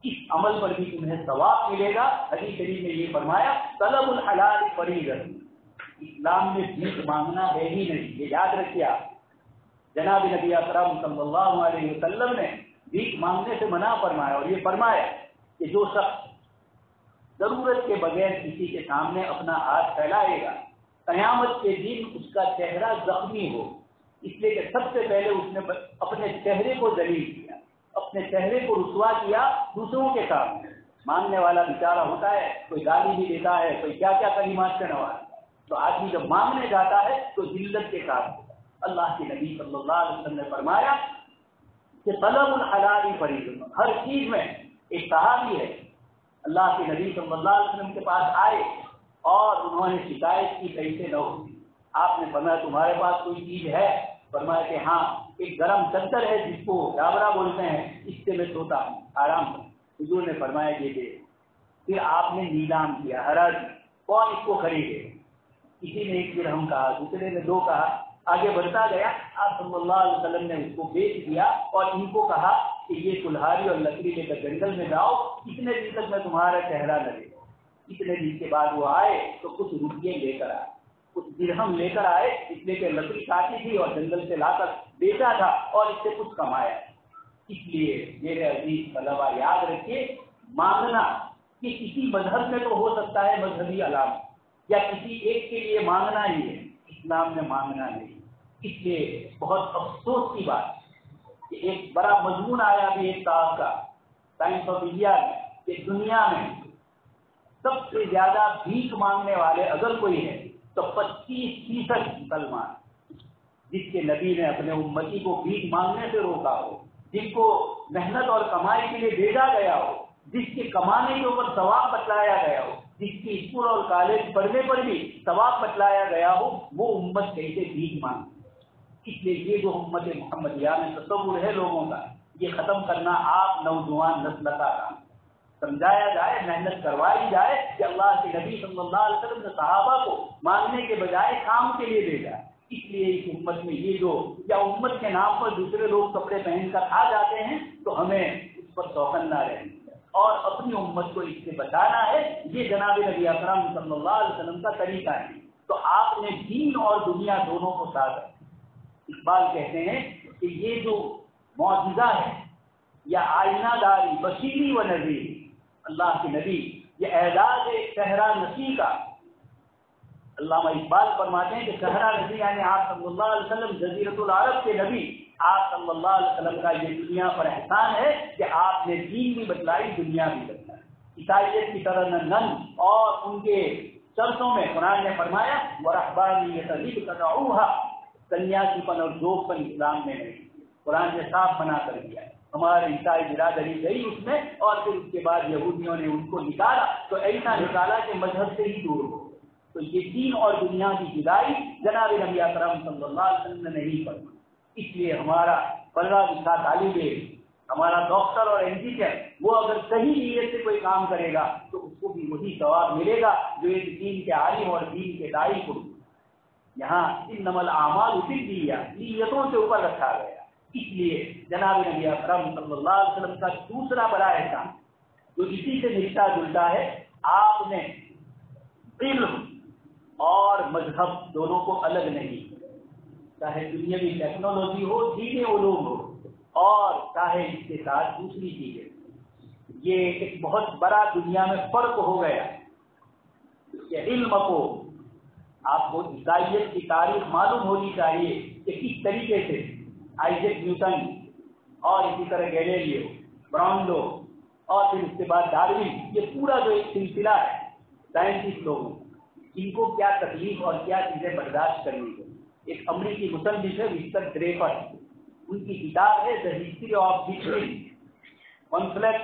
اس عمل پر بھی تمہیں ثواب ملے گا۔ حدیث شریف میں یہ فرمایا طلب الحلال فریضہ، اسلام میں بھیک مانگنا ہے ہی نہیں، یہ یاد رکھیے آپ۔ جناب نبی اکرم صلی اللہ علیہ وسلم نے بھیک مانگنے سے منع فرمایا اور یہ فرمایا کہ جو شخص ضرورت کے بغیر کسی کے سامنے اپنا ہاتھ پھیلائے گا، قیامت کے دن اس کا چہرہ زخمی ہو، اس لیے کہ سب سے پہلے اس نے اپنے چہرے کو ذلیل کیا، اپنے چہرے کو رسوا کیا دوسروں کے سامنے۔ مانگنے والا بیچارہ ہوتا ہے، کوئی گالی بھی دیتا ہے، کوئی کیا کیا کلمات سے نوازتا ہے، تو آدمی جب مانگنے جاتا ہے تو ذلت کے ساتھ ہوتا ہے۔ اللہ کے نبی صلی اللہ علیہ وسلم نے فرمایا کہ طلب الحلال فریضہ، ہر چیز میں ایک صحابی ہے اللہ کے نبی صلی اللہ علیہ وسلم کے پاس آئے اور انہوں نے شکایت کی کیسے نہ ہو. آپ نے فرمایا تمہارے پاس کوئی چیز ہے؟ فرمایا کہ ہاں ایک گرم چادر ہے جس کو ڈابرا بولتے ہیں، اس سے میں سوتا ہوں آرام سے. حضور نے فرمایا یہ دے. پھر آپ نے نیلام کیا، حراج کون اس کو خریدے؟ کسی نے 1 درہم کہا، دوسرے نے 2 کہا. آگے بڑھتا گیا، آپ صلی اللہ علیہ وسلم نے اس کو بیچ دیا اور ان کو کہا کہ یہ کلہاڑی اور لکڑی لے کر جنگل میں جاؤ، اتنے دن تک میں تمہارا چہرہ نہ دیکھوں. اتنے دن کے بعد وہ آئے تو کچھ روپیے لے کر آئے، کچھ درہم لے کر آئے، اس لیے کہ لکڑی کاٹی تھی اور جنگل سے لا کر بیچا تھا اور اس سے کچھ کمایا. اس لیے میرے عزیز طلبا یاد رکھیے، مانگنا کہ کسی مذہب میں تو ہو سکتا ہے مذہبی علامت یا کسی ایک کے لیے مانگنا ہی ہے، اسلام میں مانگنا نہیں. اس لیے بہت افسوس کی بات کہ ایک بڑا مضمون آیا بھی ایک صاحب کا ٹائمس آف انڈیا میں کہ دنیا میں سب سے زیادہ بھیک مانگنے والے اگر کوئی ہے تو 25% مسلمان، جس کے نبی نے اپنے امتی کو بھیک مانگنے سے روکا ہو، جن کو محنت اور کمائی کے لیے بھیجا گیا ہو، جس کے کمانے کے اوپر ثواب بتلایا گیا ہو، جس کی اسکول اور کالج پڑھنے پر بھی ثواب بتلایا گیا ہو، وہ امت کیسے بھیک مانگتی. اس لیے یہ جو امت محمدیہ میں تصور ہے لوگوں کا، یہ ختم کرنا آپ نوجوان نسل کا کام. سمجھایا جائے، محنت کروائی جائے کہ اللہ کے نبی صلی اللہ علیہ وسلم نے صحابہ کو مانگنے کے بجائے کام کے لیے بھیجا. اس لیے اس امت میں یہ جو یا امت کے نام پر دوسرے لوگ کپڑے پہن کر آ جاتے ہیں تو ہمیں اس پر چوکنا رہنا اور اپنی امت کو اس سے بچانا ہے. یہ جناب نبی اکرم صلی اللہ علیہ وسلم کا طریقہ ہے. تو آپ نے دین اور دنیا دونوں کو ساتھ رکھا. اقبال کہتے ہیں کہ یہ جو معجزہ ہے یا آئینہ داری بشیری و نذیر، اللہ کے نبی، یہ اعزاز صحرا نشی کا. علامہ اقبال فرماتے ہیں کہ صحرا نشی یعنی آپ صلی اللہ علیہ وسلم جزیرۃ العرب کے نبی، آپ صلی اللہ علیہ وسلم کا یہ دنیا پر احسان ہے کہ آپ نے دین بھی بتلائی، دنیا بھی بتلائی. عیسائیت کی طرح نن اور ان کے چرچوں میں قرآن نے فرمایا وَرَحْبَانِيَّةً ابْتَدَعُوهَا، سنیاسی پن اور جوگ پن اسلام میں نہیں. قرآن نے صاف منع کر دیا. ہمارے عیسائی برادری گئی اس میں اور پھر اس کے بعد یہودیوں نے ان کو نکالا تو ایسا نکالا کہ مذہب سے ہی دور ہو. تو یہ دین اور دنیا کی جدائی جناب نبی اکرم صلی اللہ علیہ وسلم نے نہیں فرمائی. اس لیے ہمارا پڑھا لکھا طالب علم، ہمارا ڈاکٹر اور انجینئر، وہ اگر صحیح نیت سے کوئی کام کرے گا تو اس کو بھی وہی ثواب ملے گا جو ایک دین کے عالم اور دین کے داعی کو. یہاں انما الاعمال بالنیات، نیتوں سے اوپر رکھا گیا. اس لیے جناب نبی اکرم صلی اللہ علیہ وسلم کا دوسرا بڑا احسان جو اسی سے ملتا جلتا ہے، آپ نے علم اور مذہب دونوں کو الگ نہیں، چاہے دنیاوی ٹیکنالوجی ہو، دینی علوم ہو، اور چاہے اس کے ساتھ دوسری چیزیں. یہ ایک بہت بڑا دنیا میں فرق ہو گیا کہ علم کو، آپ کو عیسائیت کی تاریخ معلوم ہونی چاہیے کہ کس طریقے سے آئزیک نیوٹن اور اسی طرح گیلیلیو، براؤنلو اور پھر اس کے بعد ڈاروین، یہ پورا جو ایک سلسلہ ہے سائنٹسٹ لوگوں، ان کو کیا تکلیف اور کیا چیزیں برداشت کرنی ہے. ایک امریکی مصنف ہے مسٹر ڈریفر، ان کی کتاب ہے the history of history, conflict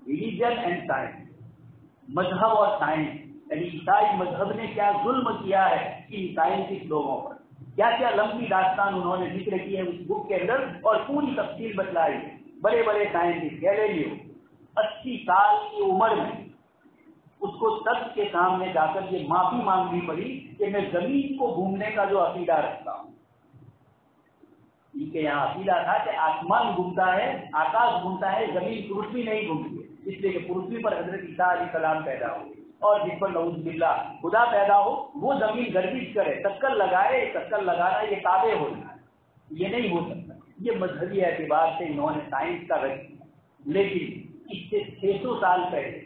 religion and science, مذہب اور سائنس. یعنی عیسائی مذہب نے کیا ظلم کیا ہے ان سائنٹسٹ لوگوں پر، کیا کیا لمبی داستان انہوں نے ذکر کی ہے اس بک کے اندر اور پوری تفصیل بتلائی ہے. بڑے بڑے سائنٹسٹ گیلیلیو 80 سال کی عمر میں اس کو سب کے سامنے جا کر یہ معافی مانگنی پڑی کہ میں زمین کو گھومنے کا جو عقیدہ رکھتا ہوں. ان کے یہاں عقیدہ تھا کہ آسمان گھومتا ہے، آکاش گھومتا ہے، زمین پرتھوی نہیں گھومتی ہے، اس لیے کہ پرتھوی پر حضرت عیسیٰ علیہ السلام پیدا ہوئے اور جس پر نعوذ باللہ خدا پیدا ہو وہ زمین گردش کرے، چکر لگائے. چکر لگانا یہ تابع ہو جائے، یہ نہیں ہو سکتا. یہ مذہبی اعتبار سے انہوں نے سائنس کا رکھ دیا. لیکن اس سے 600 سال پہلے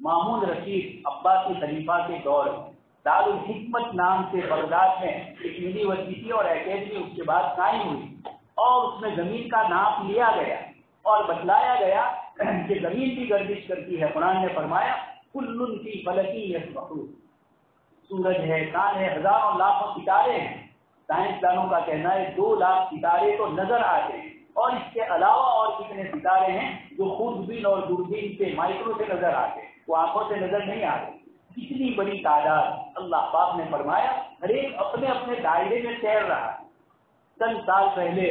مامون رشید عباسی خلیفہ کے دور میں دارالحکمت نام سے بغداد میں ایک یونیورسٹی اور اکیڈمی اس کے بعد قائم ہوئی اور اس میں زمین کا ناپ لیا گیا اور بتلایا گیا کہ زمین بھی گردش کرتی ہے. قرآن نے فرمایا کل فی فلک یسبحون، سورج ہے، چاند ہے، ہزاروں لاکھوں ستارے ہیں. سائنسدانوں کا کہنا ہے 2 لاکھ ستارے تو نظر آتے ہیں اور اس کے علاوہ اور کتنے ستارے ہیں جو خوردبین اور دوربین سے مائکرو سے نظر آتے ہیں، وہ آنکھوں سے نظر نہیں آتے. کتنی بڑی تعداد اللہ پاک نے فرمایا ہر ایک اپنے اپنے دائرے میں تیر رہا ہے. چند سال پہلے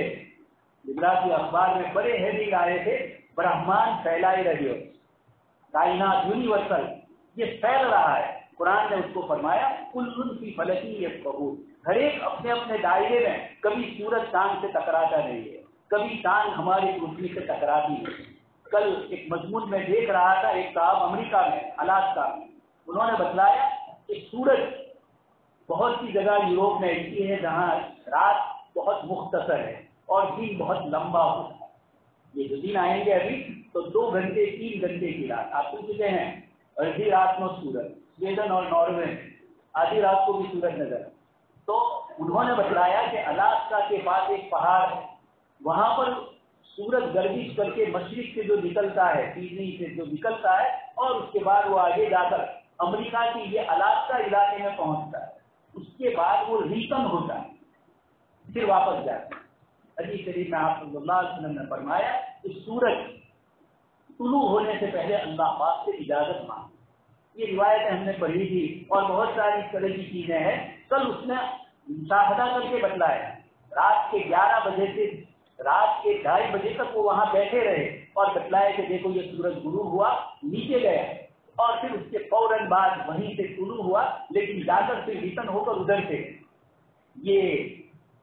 گجراتی اخبار میں بڑے ہیڈنگ آئے تھے، برہمان پھیلائے رہے ہو، کائنات یونیورسل یہ پھیل رہا ہے. قرآن نے اس کو فرمایا کل فی فلک یسبحون، ہر ایک اپنے اپنے دائرے میں. کبھی سورج چاند سے ٹکراتا نہیں ہے، کبھی چاند ہماری روشنی سے ٹکراتی ہے. کل ایک مضمون میں دیکھ رہا تھا، ایک صاحب امریکہ میں الاسکا میں، انہوں نے بتلایا کہ سورج بہت سی جگہ یوروپ میں ایسی ہے جہاں رات بہت مختصر ہے اور دن بہت لمبا ہوتا ہے. یہ جو دن آئیں گے ابھی تو 2 گھنٹے 3 گھنٹے کی رات آپ سن چکے ہیں. آدھی رات میں سورج، سویڈن اور ناروے میں آدھی رات کو بھی سورج نظر. تو انہوں نے بتلایا کہ الاسکا کے پاس ایک پہاڑ ہے، وہاں پر سورج گردش کر کے مشرق سے جو نکلتا ہے، تیزی سے جو نکلتا ہے، اور اس کے بعد وہ آگے جا کر امریکہ کی یہ الاسکا علاقے میں پہنچتا ہے. اس کے بعد وہ ریٹرن ہوتا ہے، پھر واپس جاتا ہے. حدیث شریف میں آپ صلی اللہ علیہ وسلم نے فرمایا کہ سورج طلوع ہونے سے پہلے اللہ پاک سے اجازت مانگے. یہ روایتیں ہم نے پڑھی تھی اور بہت ساری اس طرح کی چیزیں ہیں. کل اس نے مشاہدہ کر کے بتلایا، رات کے 11 بجے سے رات کے 2:30 بجے تک وہ وہاں بیٹھے رہے اور بتلایا کہ دیکھو یہ سورج غروب ہوا، نیچے گیا اور پھر اس کے فوراً بعد وہیں سے طلوع ہوا، لیکن جا کر پھر ریٹرن ہو کر ادھر سے. یہ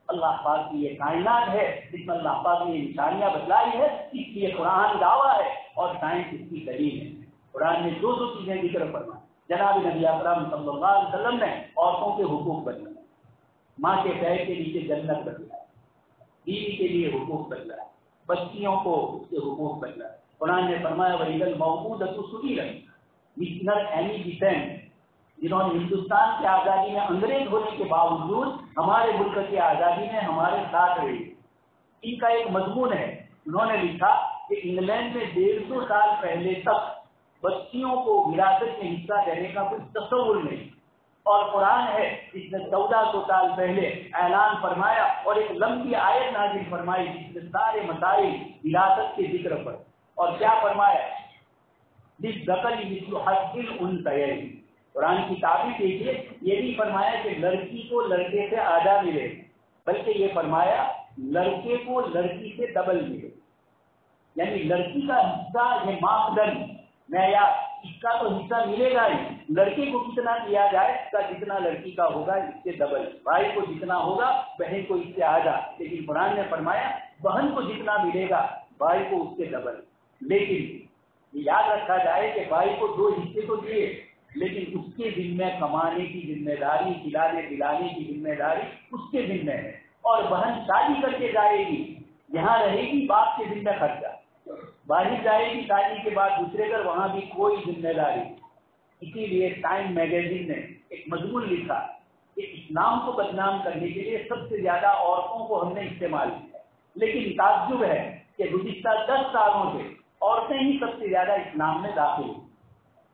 اللہ پاک کی یہ کائنات ہے جس میں اللہ پاک نے یہ نشانیاں بتلائی ہے. اس لیے قرآن دعویٰ ہے اور سائنس اس کی دلیل ہے. قرآن نے 2 چیزیں ذکر فرمائی. جناب نبی اکرم صلی اللہ علیہ وسلم نے عورتوں کے حقوق بتلائے، ماں کے پیر کے نیچے جنت بتلائے، بیوی کے لیے حقوق بتلائے، بچیوں کو اس کے حقوق بتلائے. قرآن نے فرمایا وَإِذَا الْمَوْءُودَةُ سُئِلَتْ. مسٹر اینی بیسنٹ جنہوں نے ہندوستان کی آزادی میں انگریز ہونے کے باوجود ہمارے ملک کی آزادی میں ہمارے ساتھ رہی، ان کا ایک مضمون ہے. انہوں نے لکھا کہ انگلینڈ میں 150 سال پہلے تک بچیوں کو وراثت میں حصہ دینے کا کوئی تصور نہیں، اور قرآن ہے جس نے 1400 سال پہلے اعلان فرمایا اور ایک لمبی آیت نازل فرمائی جس میں سارے مسائل وراثت کے ذکر پر. اور کیا فرمایا؟ قرآن کی تعبیر دیکھیے، یہ نہیں فرمایا کہ لڑکی کو لڑکے سے آدھا ملے، بلکہ یہ فرمایا لڑکے کو لڑکی سے ڈبل ملے. یعنی لڑکی کا حصہ یہ ماپدنڈ معیار، اس کا تو حصہ ملے گا ہی. لڑکے کو کتنا دیا جائے اس کا جتنا لڑکی کا ہوگا اس سے ڈبل، بھائی کو جتنا ہوگا بہن کو اس سے آدھا. لیکن قرآن نے فرمایا بہن کو جتنا ملے گا بھائی کو اس سے ڈبل. لیکن یہ یاد رکھا جائے کہ بھائی کو 2 حصے تو دیے، لیکن اس کے ذمہ کمانے کی ذمہ داری، کھلانے پلانے کی ذمہ داری اس کے ذمہ ہے. اور بہن شادی کر کے جائے گی، یہاں رہے گی، باپ کے ذمہ خرچہ، باہر جائے گی شادی کے بعد دوسرے گھر، وہاں بھی کوئی ذمہ داری. اسی لیے ٹائم میگزین نے ایک مضمون لکھا کہ اسلام کو بدنام کرنے کے لیے سب سے زیادہ عورتوں کو ہم نے استعمال کیا، لیکن تعجب ہے کہ گزشتہ 10 سالوں سے عورتیں ہی سب سے زیادہ اسلام میں داخل ہوئی.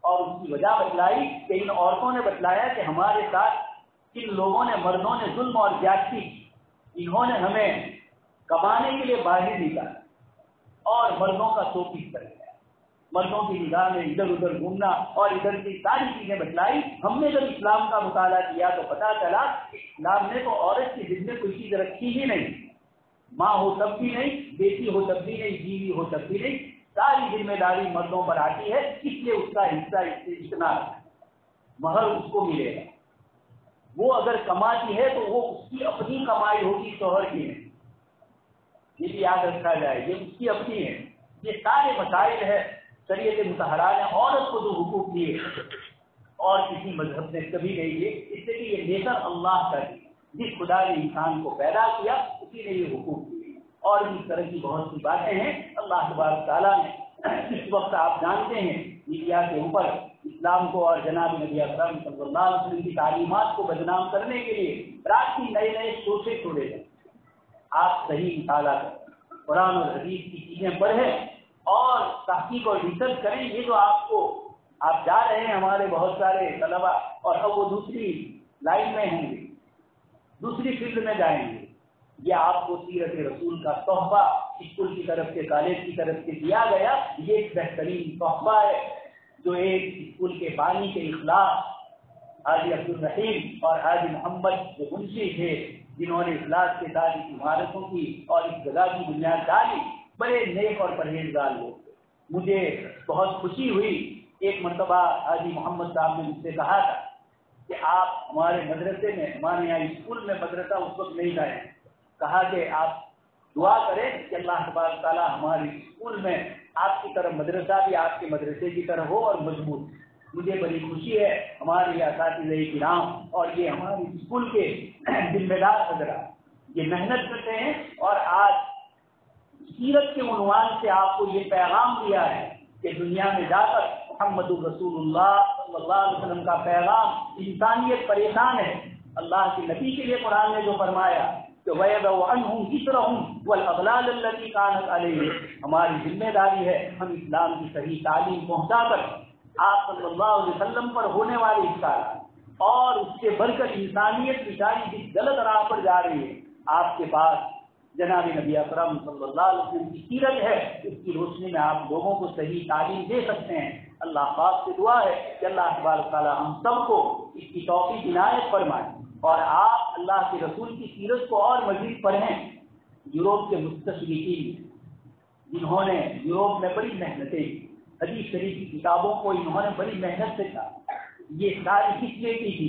اور اس کی وجہ بتلائی کہ ان عورتوں نے بتلایا کہ ہمارے ساتھ کن لوگوں نے، مردوں نے ظلم اور زیادتی کی. انہوں نے ہمیں کمانے کے لیے باہر نکالا اور مردوں کا شوکیس کر دیا، مردوں کی نگاہ میں ادھر ادھر گھومنا اور ادھر کی ساری چیزیں بتلائی. ہم نے جب اسلام کا مطالعہ کیا تو پتا چلا کہ اسلام نے تو عورت کی ذمہ کوئی چیز رکھی ہی نہیں. ماں ہو تب بھی نہیں، بیٹی ہو تب بھی نہیں، بیوی ہو تب بھی نہیں، ساری ذمہ داری مردوں پر آتی ہے. اس لیے اس کا حصہ اس سے اتنا مہر اس کو ملے گا. وہ اگر کماتی ہے تو وہ اس کی اپنی کمائی ہوگی، شوہر کی نہیں. یہ بھی یاد رکھا جائے، یہ اس کی اپنی ہے. یہ سارے مسائل ہے شریعت مطہرہ نے عورت کو جو حقوق دیے اور کسی مذہب نے کبھی نہیں دیے. اس لیے یہ نیچر اللہ کا ہے، جس خدا نے انسان کو پیدا کیا اسی نے یہ حقوق دیے. اور اس طرح کی بہت سی باتیں ہیں. اللہ تبارک تعالیٰ نے اس وقت آپ جانتے ہیں میڈیا کے اوپر اسلام کو اور جناب نبی اکرم صلی اللہ علیہ وسلم کی تعلیمات کو بدنام کرنے کے لیے رات کی نئے شوشے چھوڑے گئے. آپ صحیح مطالعہ کریں، قرآن اور حدیث کی چیزیں پڑھیں اور تحقیق اور ریسرچ کریں. یہ جو آپ جا رہے ہیں، ہمارے بہت سارے طلبا اور اب وہ دوسری لائن میں ہوں گے، دوسری فیلڈ میں جائیں گے. یہ آپ کو سیرت رسول کا تحفہ اسکول کی طرف سے، کالج کی طرف سے دیا گیا، یہ ایک بہترین تحفہ ہے جو ایک اسکول کے بانی کے اخلاص حاجی عبدالرحیم اور حاجی محمد جو منشی تھے، جنہوں نے اخلاص کے ساتھ اس عمارتوں کی اور اس جگہ کی بنیاد ڈالی، بڑے نیک اور پرہیزگار لوگ تھے۔ مجھے بہت خوشی ہوئی، ایک مرتبہ حاجی محمد صاحب نے مجھ سے کہا تھا کہ آپ ہمارے مدرسے میں، ہمارے یہاں اسکول میں مدرسہ اس وقت نہیں گئے، کہا کہ آپ دعا کریں کہ اللہ تبارک تعالیٰ ہمارے اسکول میں آپ کی طرح مدرسہ بھی آپ کے مدرسے کی طرح ہو اور مضبوط۔ مجھے بڑی خوشی ہے، ہمارے اساتذہ کرام اور یہ ہمارے اسکول کے ذمہ دار حضرات یہ محنت کرتے ہیں، اور آج سیرت کے عنوان سے آپ کو یہ پیغام دیا ہے کہ دنیا میں جا کر محمد الرسول اللہ صلی اللہ علیہ وسلم کا پیغام، انسانیت پریشان ہے۔ اللہ کے نبی کے لیے قرآن نے جو فرمایا کہ وَيَضَعُ عَنْهُمْ إِصْرَهُمْ وَالْأَغْلَالَ الَّتِي كَانَتْ عَلَيْهِمْ، ہماری ذمہ داری ہے ہم اسلام کی صحیح تعلیم پہنچا کر آپ صلی اللہ علیہ وسلم پر ہونے والے احسانات اور اس سے بڑھ کر انسانیت بیچاری جس غلط راہ پر جا رہی ہے، آپ کے پاس جناب نبی اکرم صلی اللہ علیہ وسلم کی سیرت ہے، اس کی روشنی میں آپ لوگوں کو صحیح تعلیم دے سکتے ہیں۔ اللہ پاک سے دعا ہے کہ اللہ تبارک تعالیٰ ہم سب کو اس کی توفیق عنایت فرمائے، اور آپ اللہ کے رسول کی سیرت کو اور مزید پڑھیں۔ یوروپ کے مستشرقین جنہوں نے یوروپ میں بڑی محنتیں، حدیث شریف کی کتابوں کو انہوں نے بڑی محنت سے کہا، یہ ساری کس لیے کی تھی؟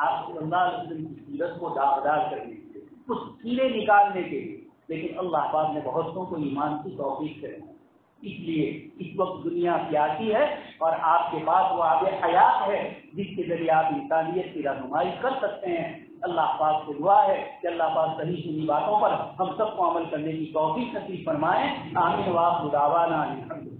آپ صلی اللہ علیہ وسلم کی سیرت کو داغدار کرنے کے لیے، اس کیڑے نکالنے کے لیے، لیکن اللہ پاک نے بہتوں کو ایمان کی توفیق سے، اس لیے اس وقت دنیا سیاسی ہے اور آپ کے پاس وہ آب حیات ہے جس کے ذریعے آپ انسانیت کی رہنمائی کر سکتے ہیں۔ اللہ پاک سے دعا ہے کہ اللہ پاک صحیح سنی باتوں پر ہم سب کو عمل کرنے کی توفیق نصیب فرمائیں۔ آمین وآخر دعوانا الحمد للہ۔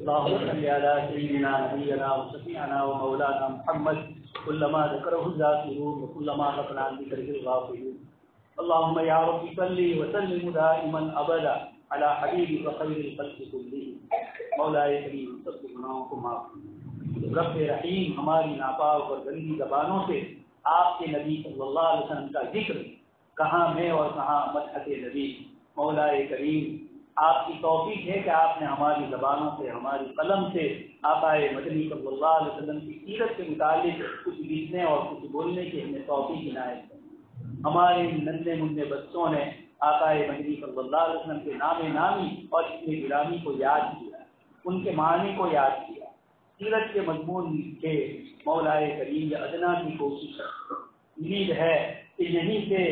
اللهم صل على سيدنا نبينا وشفيعنا ومولانا محمد كلما ذكره الذاكرون وكلما غفل عن ذكره الغافلون اللهم يا رب صل وسلم دائما ابدا على حبيبك خير الخلق كلهم مولاي کریم سب کے گناہوں کو معاف۔ رب رحیم ہماری ناپاک اور گندی زبانوں سے آپ کے نبی صلی اللہ علیہ وسلم کا ذکر کہاں میں اور کہاں مدحت نبی، مولاي کریم آپ کی توفیق ہے کہ آپ نے ہماری زبانوں سے، ہماری قلم سے آقا مدنی صلی اللہ علیہ وسلم کی سیرت کے متعلق کچھ لکھنے اور کچھ بولنے کی ہمیں توفیق عنایت کی۔ ہمارے ننھے منھے بچوں نے آقا مدنی صلی اللہ علیہ وسلم کے نام نامی اور اس کی غلامی کو یاد کیا، ان کے معنی کو یاد کیا، سیرت کے مضمون کے مولاي کریم یا ادنا کی کوشش ہے۔ امید ہے کہ یہیں سے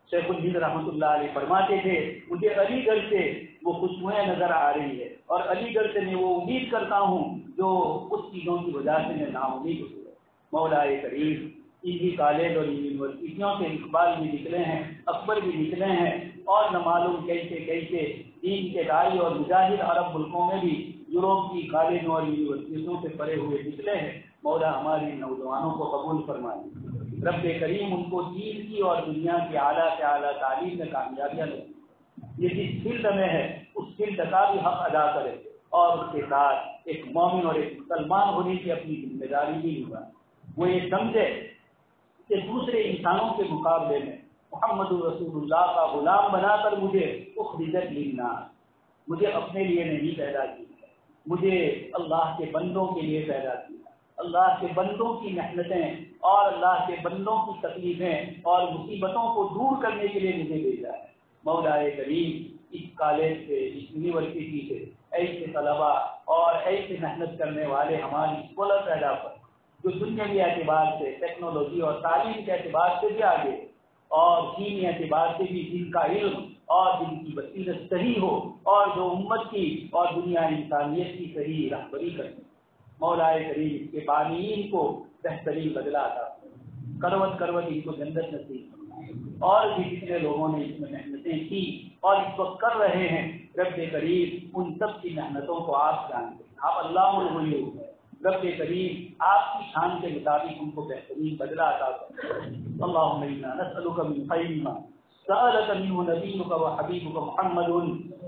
شیخ الہند رحمۃ اللہ علیہ فرماتے تھے مجھے علی گڑھ سے وہ خوشبوئیں نظر آ رہی ہے، اور علی گڑھ سے میں وہ امید کرتا ہوں جو اس چیزوں کی وجہ سے میں نا امید ہوں۔ مولاي کریم انہی کالج اور یونیورسٹیوں سے اقبال بھی نکلے ہیں، اکبر بھی نکلے ہیں، اور نہ معلوم کیسے کیسے دین کے داعی اور مجاہد عرب ملکوں میں بھی یوروپ کی کالجوں اور یونیورسٹیوں سے پڑھے ہوئے نکلے ہیں۔ مولا ہماری نوجوانوں کو قبول فرمائے، رب کریم ان کو دین کی اور دنیا کی اعلیٰ سے اعلیٰ تعلیم میں کامیابیاں لے، یہ جس فیلڈ میں ہے اس فیلڈ کا بھی حق ادا کرے، اور اس کے ساتھ ایک مومن اور ایک مسلمان ہونے کی اپنی ذمہ داری بھی نبھائے۔ وہ یہ سمجھے کہ دوسرے انسانوں کے مقابلے میں محمد رسول اللہ کا غلام بنا کر مجھے اخرجت للناس، مجھے اپنے لیے نہیں پیدا کیا، مجھے اللہ کے بندوں کے لیے پیدا کیا، اللہ کے بندوں کی محنتیں اور اللہ کے بندوں کی تکلیفیں اور مصیبتوں کو دور کرنے کے لیے مجھے بھیجا ہے۔ مولاي کریم اس کالج سے، اس یونیورسٹی سے ایسے طلباء اور ایسے محنت کرنے والے ہماری اسکالر پیدا کر جو دنیاوی اعتبار سے، ٹیکنالوجی اور تعلیم کے اعتبار سے بھی آگے، اور دینی اعتبار سے بھی جن کا علم اور جن کی بصیرت صحیح ہو، اور جو امت کی اور دنیا انسانیت کی صحیح رہبری کریں۔ مولاي کریم اس کے بانیین کو بہترین بدلہ عطا فرمائے، کروٹ کروٹ ان کو جنت نصیب فرمائے، اور بھی جتنے لوگوں نے اس میں محنتیں کی اور اس وقت کر رہے ہیں، رب کریم ان سب کی محنتوں کو آپ جانتے ہیں، آپ علام الغیوب ہیں، رب کریم آپ کی شان کے مطابق ان کو بہترین بدلہ عطا کرے۔ اللهم انا نسألك من خير ما سألك منه نبيك وحبيبك محمد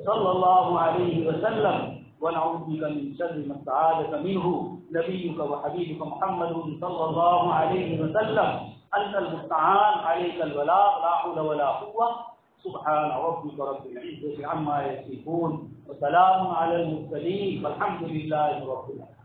صلى الله عليه وسلم، ونعوذ بك من شر ما استعاذك منه نبيك وحبيبك محمد صلى الله عليه وسلم، أنت المستعان عليك البلاغ، لا حول ولا قوة. سبحان ربك رب العزة عما يصفون وسلام على المرسلين والحمد لله رب العالمين.